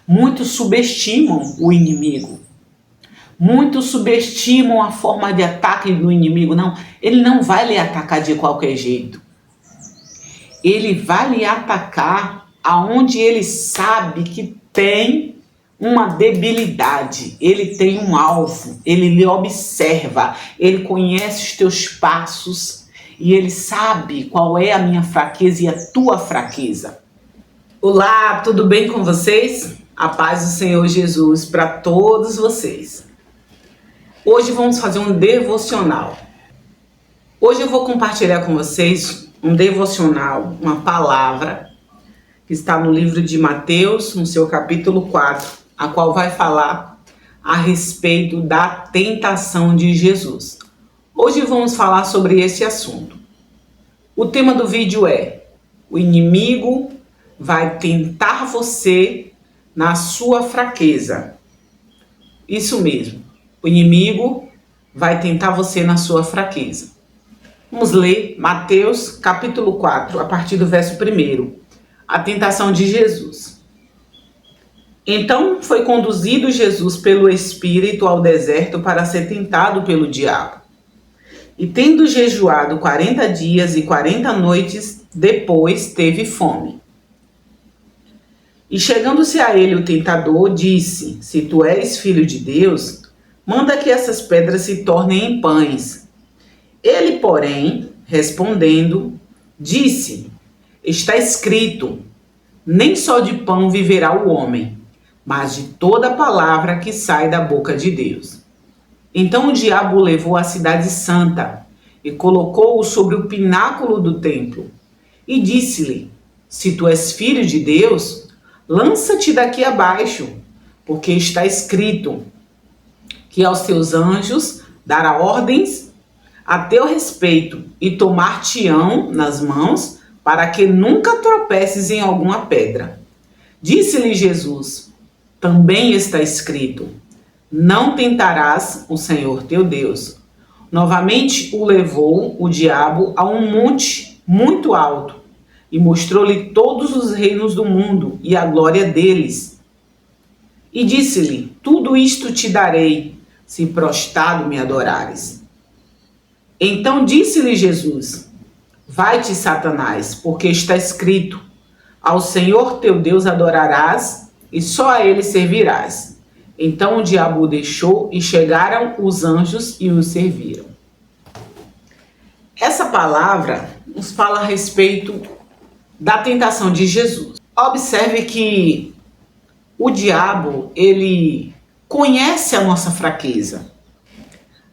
Muitos subestimam o inimigo. Muitos subestimam a forma de ataque do inimigo. Não, ele não vai lhe atacar de qualquer jeito. Ele vai lhe atacar aonde ele sabe que tem uma debilidade. Ele tem um alvo, ele lhe observa, ele conhece os teus passos e ele sabe qual é a minha fraqueza e a tua fraqueza. Olá, tudo bem com vocês? A paz do Senhor Jesus para todos vocês. Hoje vamos fazer um devocional. Hoje eu vou compartilhar com vocês um devocional, uma palavra que está no livro de Mateus, no seu capítulo 4, a qual vai falar a respeito da tentação de Jesus. Hoje vamos falar sobre esse assunto. O tema do vídeo é: o inimigo vai tentar você na sua fraqueza. Isso mesmo, o inimigo vai tentar você na sua fraqueza. Vamos ler Mateus capítulo 4, a partir do verso 1. A tentação de Jesus. Então foi conduzido Jesus pelo Espírito ao deserto para ser tentado pelo diabo. E tendo jejuado 40 dias e 40 noites, depois teve fome. E chegando-se a ele o tentador, disse: Se tu és filho de Deus, manda que essas pedras se tornem em pães. Ele, porém, respondendo, disse: Está escrito, nem só de pão viverá o homem, mas de toda palavra que sai da boca de Deus. Então o diabo o levou à cidade santa e colocou-o sobre o pináculo do templo. E disse-lhe: Se tu és filho de Deus, lança-te daqui abaixo, porque está escrito que aos teus anjos dará ordens a teu respeito e tomar-te-ão nas mãos, para que nunca tropeces em alguma pedra. Disse-lhe Jesus: Também está escrito: Não tentarás o Senhor teu Deus. Novamente o levou o diabo a um monte muito alto e mostrou-lhe todos os reinos do mundo e a glória deles. E disse-lhe: Tudo isto te darei, se prostrado me adorares. Então disse-lhe Jesus: Vai-te, Satanás, porque está escrito: Ao Senhor teu Deus adorarás e só a ele servirás. Então o diabo o deixou e chegaram os anjos e o serviram. Essa palavra nos fala a respeito da tentação de Jesus. Observe que o diabo, ele conhece a nossa fraqueza.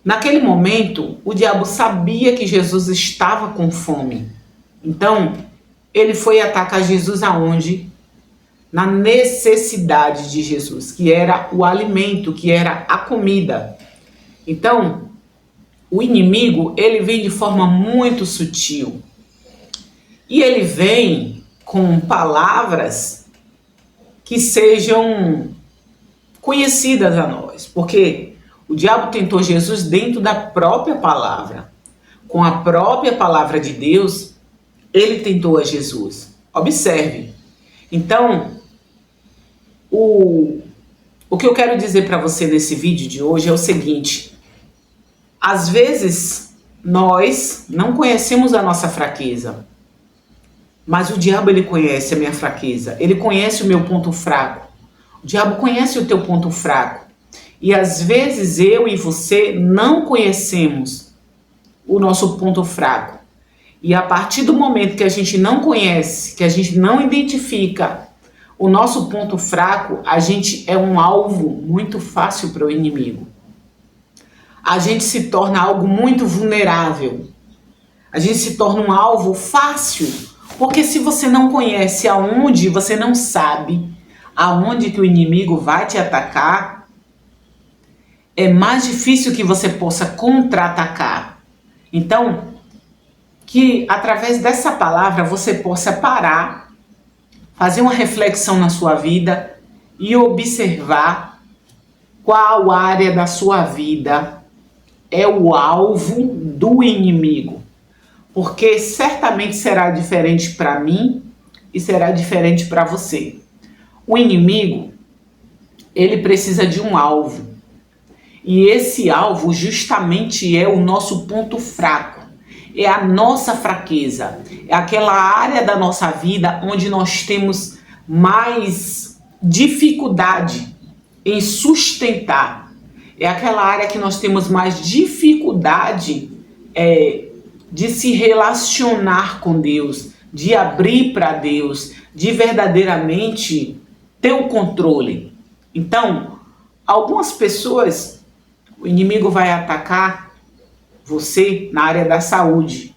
Naquele momento, o diabo sabia que Jesus estava com fome. Então, ele foi atacar Jesus aonde? Na necessidade de Jesus, que era o alimento, que era a comida. Então, o inimigo, ele vem de forma muito sutil. E ele vem com palavras que sejam conhecidas a nós, porque o diabo tentou Jesus dentro da própria palavra. Com a própria palavra de Deus, ele tentou a Jesus. Observe. Então, o que eu quero dizer para você nesse vídeo de hoje é o seguinte: às vezes nós não conhecemos a nossa fraqueza, mas o diabo, ele conhece a minha fraqueza, ele conhece o meu ponto fraco. O diabo conhece o teu ponto fraco. E às vezes eu e você não conhecemos o nosso ponto fraco. E a partir do momento que a gente não conhece, que a gente não identifica o nosso ponto fraco, a gente é um alvo muito fácil para o inimigo. A gente se torna algo muito vulnerável. A gente se torna um alvo fácil. Porque se você não conhece aonde, você não sabe aonde que o inimigo vai te atacar, é mais difícil que você possa contra-atacar. Então, que através dessa palavra você possa parar, fazer uma reflexão na sua vida e observar qual área da sua vida é o alvo do inimigo. Porque certamente será diferente para mim e será diferente para você. O inimigo, ele precisa de um alvo. E esse alvo justamente é o nosso ponto fraco. É a nossa fraqueza. É aquela área da nossa vida onde nós temos mais dificuldade em sustentar. É aquela área que nós temos mais dificuldade de se relacionar com Deus, de abrir para Deus, de verdadeiramente ter o controle. Então, algumas pessoas, o inimigo vai atacar você na área da saúde.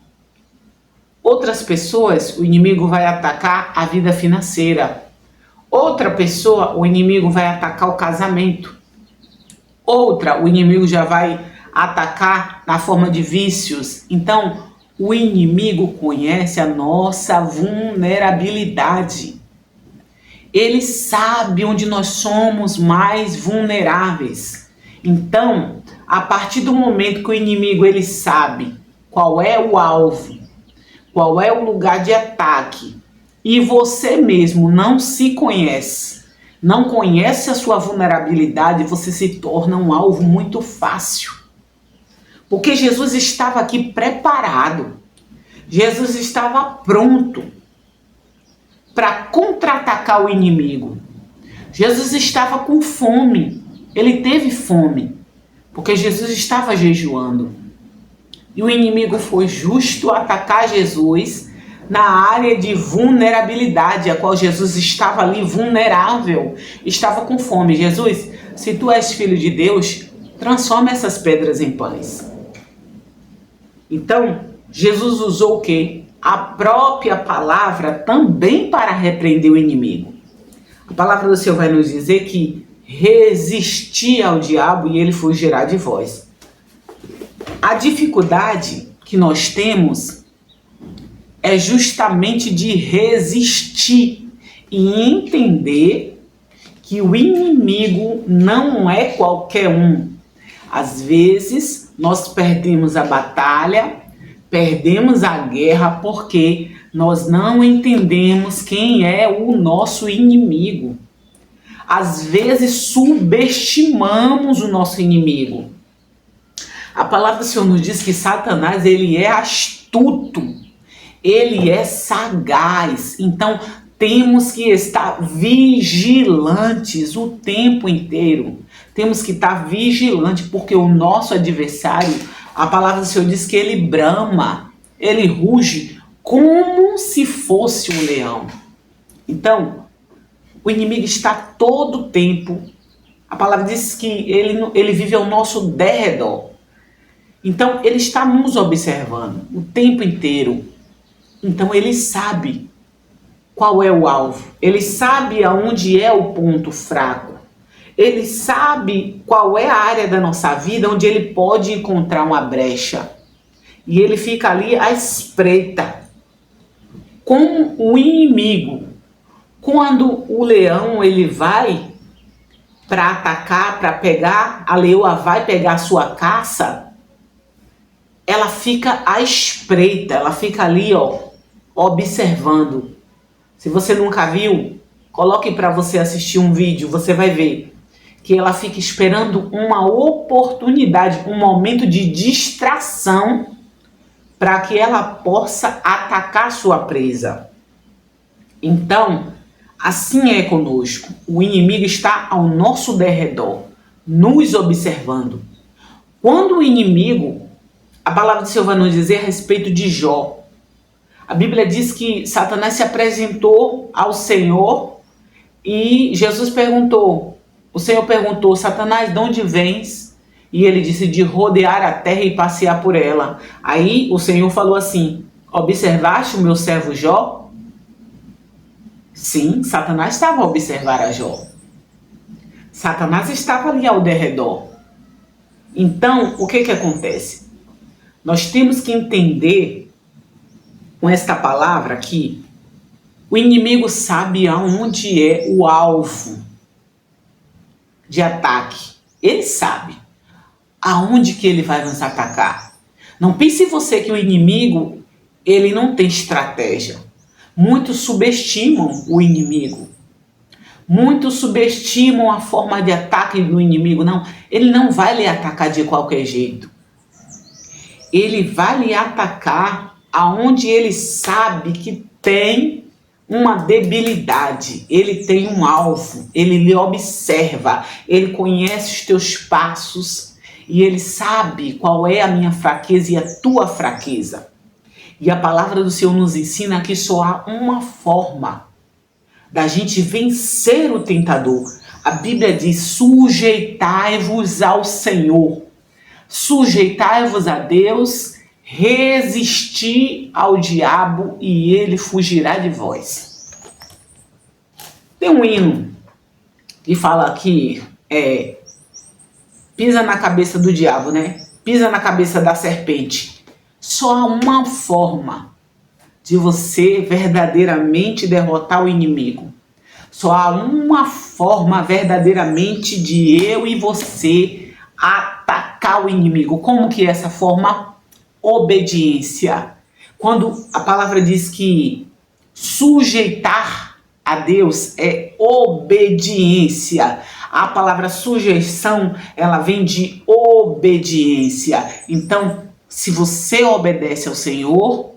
Outras pessoas, o inimigo vai atacar a vida financeira. Outra pessoa, o inimigo vai atacar o casamento. Outra, o inimigo já vai atacar na forma de vícios. Então, o inimigo conhece a nossa vulnerabilidade. Ele sabe onde nós somos mais vulneráveis. Então, a partir do momento que o inimigo ele sabe qual é o alvo, qual é o lugar de ataque, e você mesmo não se conhece, não conhece a sua vulnerabilidade, você se torna um alvo muito fácil. Porque Jesus estava aqui preparado. Jesus estava pronto para contra-atacar o inimigo. Jesus estava com fome. Ele teve fome, porque Jesus estava jejuando. E o inimigo foi justo atacar Jesus na área de vulnerabilidade, a qual Jesus estava ali vulnerável, estava com fome. Jesus, se tu és filho de Deus, transforma essas pedras em pães. Então, Jesus usou o quê? A própria palavra também para repreender o inimigo. A palavra do Senhor vai nos dizer que resisti ao diabo e ele fugirá de vós. A dificuldade que nós temos é justamente de resistir e entender que o inimigo não é qualquer um. Às vezes, nós perdemos a batalha, perdemos a guerra porque nós não entendemos quem é o nosso inimigo. Às vezes subestimamos o nosso inimigo. A palavra do Senhor nos diz que Satanás ele é astuto, ele é sagaz. Então temos que estar vigilantes o tempo inteiro. Temos que estar vigilantes porque o nosso adversário, a palavra do Senhor diz que ele brama, ele ruge como se fosse um leão. Então, o inimigo está todo o tempo. A palavra diz que ele vive ao nosso derredor. Então, ele está nos observando o tempo inteiro. Então, ele sabe qual é o alvo. Ele sabe aonde é o ponto fraco. Ele sabe qual é a área da nossa vida onde ele pode encontrar uma brecha. E ele fica ali à espreita. Com o inimigo. Quando o leão ele vai para atacar, para pegar, a leoa vai pegar a sua caça, ela fica à espreita, ela fica ali, observando. Se você nunca viu, coloque para você assistir um vídeo, você vai ver que ela fica esperando uma oportunidade, um momento de distração para que ela possa atacar sua presa. Então, assim é conosco. O inimigo está ao nosso derredor, nos observando. Quando o inimigo, a palavra do Senhor vai nos dizer a respeito de Jó. A Bíblia diz que Satanás se apresentou ao Senhor e Jesus perguntou, o Senhor perguntou, Satanás, de onde vens? E ele disse, de rodear a terra e passear por ela. Aí o Senhor falou assim, observaste o meu servo Jó? Sim, Satanás estava a observar a Jó. Satanás estava ali ao derredor. Então, o que acontece? Nós temos que entender com esta palavra que o inimigo sabe aonde é o alvo de ataque. Ele sabe aonde que ele vai nos atacar. Não pense você que o inimigo ele não tem estratégia. Muitos subestimam o inimigo. Muitos subestimam a forma de ataque do inimigo. Não, ele não vai lhe atacar de qualquer jeito. Ele vai lhe atacar aonde ele sabe que tem uma debilidade. Ele tem um alvo, ele lhe observa, ele conhece os teus passos e ele sabe qual é a minha fraqueza e a tua fraqueza. E a palavra do Senhor nos ensina que só há uma forma da gente vencer o tentador. A Bíblia diz: sujeitai-vos ao Senhor, sujeitai-vos a Deus, resisti ao diabo e ele fugirá de vós. Tem um hino que fala que pisa na cabeça do diabo, né? Pisa na cabeça da serpente. Só há uma forma de você verdadeiramente derrotar o inimigo. Só há uma forma verdadeiramente de eu e você atacar o inimigo. Como que é essa forma? Obediência. Quando a palavra diz que sujeitar a Deus é obediência. A palavra sujeição, ela vem de obediência. Então, se você obedece ao Senhor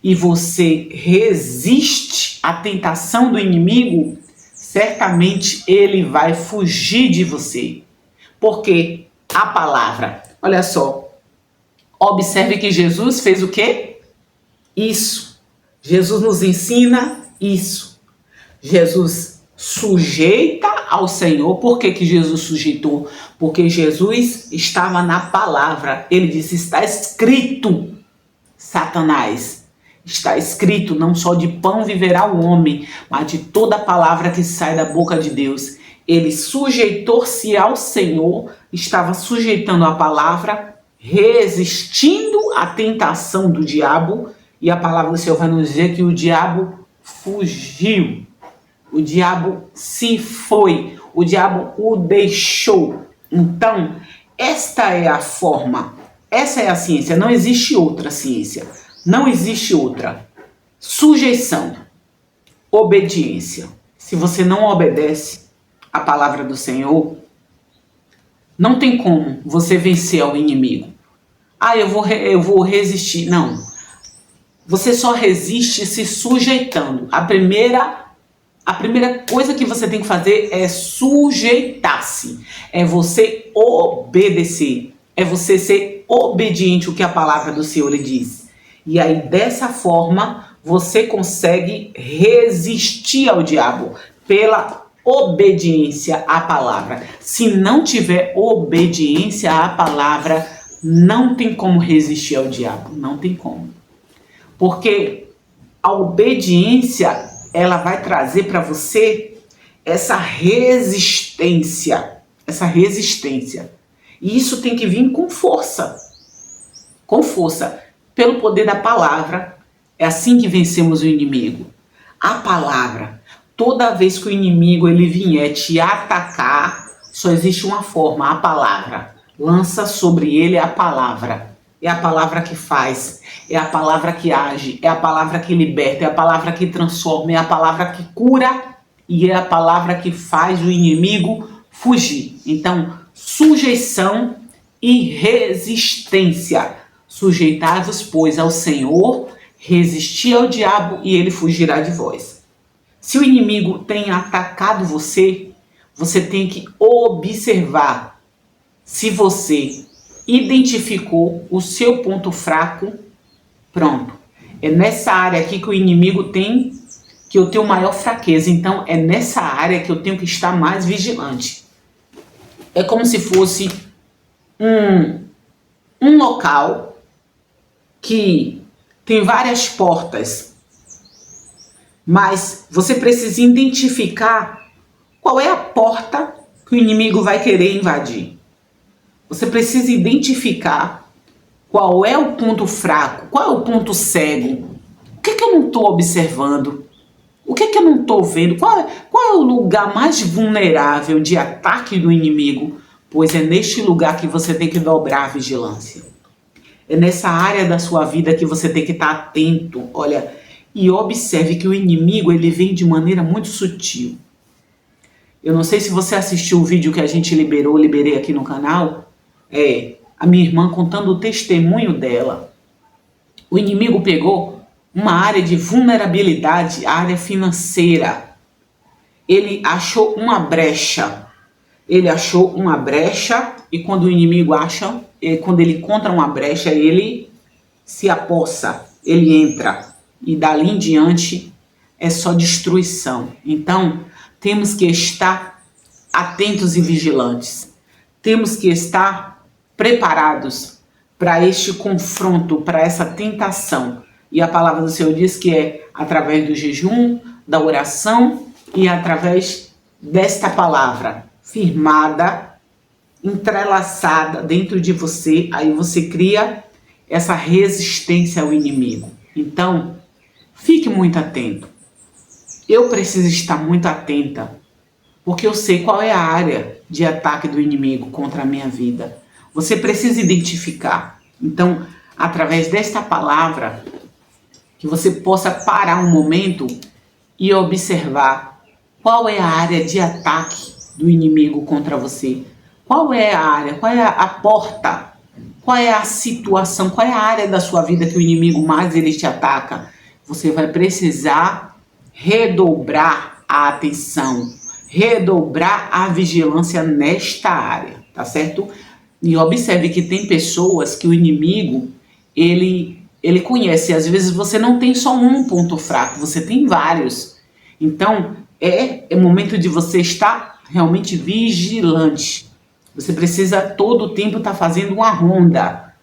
e você resiste à tentação do inimigo, certamente ele vai fugir de você. Porque a palavra, olha só, observe que Jesus fez o quê? Isso. Jesus nos ensina isso. Jesus sujeita ao Senhor. Por que que Jesus sujeitou? Porque Jesus estava na palavra. Ele disse: está escrito, Satanás. Está escrito, não só de pão viverá o homem, mas de toda palavra que sai da boca de Deus. Ele sujeitou-se ao Senhor, estava sujeitando a palavra, resistindo à tentação do diabo, e a palavra do Senhor vai nos dizer que o diabo fugiu. O diabo se foi, o diabo o deixou. Então, esta é a forma, essa é a ciência, não existe outra ciência. Não existe outra. Sujeição, obediência. Se você não obedece a palavra do Senhor, não tem como você vencer ao inimigo. Eu vou resistir. Não. Você só resiste se sujeitando. A primeira coisa que você tem que fazer é sujeitar-se. É você obedecer. É você ser obediente ao que a palavra do Senhor lhe diz. E aí, dessa forma, você consegue resistir ao diabo pela obediência à palavra. Se não tiver obediência à palavra, não tem como resistir ao diabo. Não tem como. Porque a obediência, ela vai trazer para você essa resistência. Essa resistência. E isso tem que vir com força. Com força. Pelo poder da palavra, é assim que vencemos o inimigo. A palavra, toda vez que o inimigo ele vier te atacar, só existe uma forma, a palavra. Lança sobre ele a palavra. É a palavra que faz, é a palavra que age, é a palavra que liberta, é a palavra que transforma, é a palavra que cura e é a palavra que faz o inimigo fugir. Então, sujeição e resistência. Sujeitai-vos, pois, ao Senhor, resisti ao diabo e ele fugirá de vós. Se o inimigo tem atacado você, você tem que observar se você identificou o seu ponto fraco. Pronto. É nessa área aqui que o inimigo tem, que eu tenho maior fraqueza. Então, é nessa área que eu tenho que estar mais vigilante. É como se fosse um local que tem várias portas, mas você precisa identificar qual é a porta que o inimigo vai querer invadir. Você precisa identificar qual é o ponto fraco, qual é o ponto cego. O que é que eu não estou observando? O que é que eu não estou vendo? Qual é o lugar mais vulnerável de ataque do inimigo? Pois é neste lugar que você tem que dobrar a vigilância. É nessa área da sua vida que você tem que estar atento. Olha, e observe que o inimigo ele vem de maneira muito sutil. Eu não sei se você assistiu o vídeo que a gente liberei aqui no canal. A minha irmã contando o testemunho dela. O inimigo pegou uma área de vulnerabilidade, a área financeira. Ele achou uma brecha. E quando o inimigo quando ele encontra uma brecha, ele se apossa, ele entra. E dali em diante é só destruição. Então, temos que estar atentos e vigilantes. Temos que estar preparados para este confronto, para essa tentação. E a palavra do Senhor diz que é através do jejum, da oração e através desta palavra firmada, entrelaçada dentro de você, aí você cria essa resistência ao inimigo. Então, fique muito atento. Eu preciso estar muito atenta, porque eu sei qual é a área de ataque do inimigo contra a minha vida. Você precisa identificar. Então, através desta palavra, que você possa parar um momento e observar qual é a área de ataque do inimigo contra você. Qual é a área, qual é a porta, qual é a situação, qual é a área da sua vida que o inimigo mais ele te ataca. Você vai precisar redobrar a atenção, redobrar a vigilância nesta área, tá certo? E observe que tem pessoas que o inimigo, ele conhece. Às vezes você não tem só um ponto fraco, você tem vários. Então, é momento de você estar realmente vigilante. Você precisa todo o tempo estar fazendo uma ronda,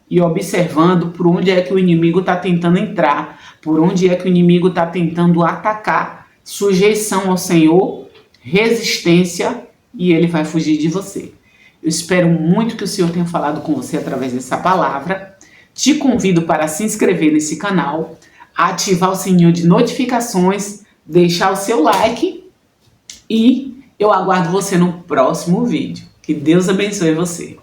e observando por onde é que o inimigo está tentando entrar, por onde é que o inimigo está tentando atacar. Sujeição ao Senhor, resistência, e ele vai fugir de você. Eu espero muito que o Senhor tenha falado com você através dessa palavra. Te convido para se inscrever nesse canal, ativar o sininho de notificações, deixar o seu like e eu aguardo você no próximo vídeo. Que Deus abençoe você.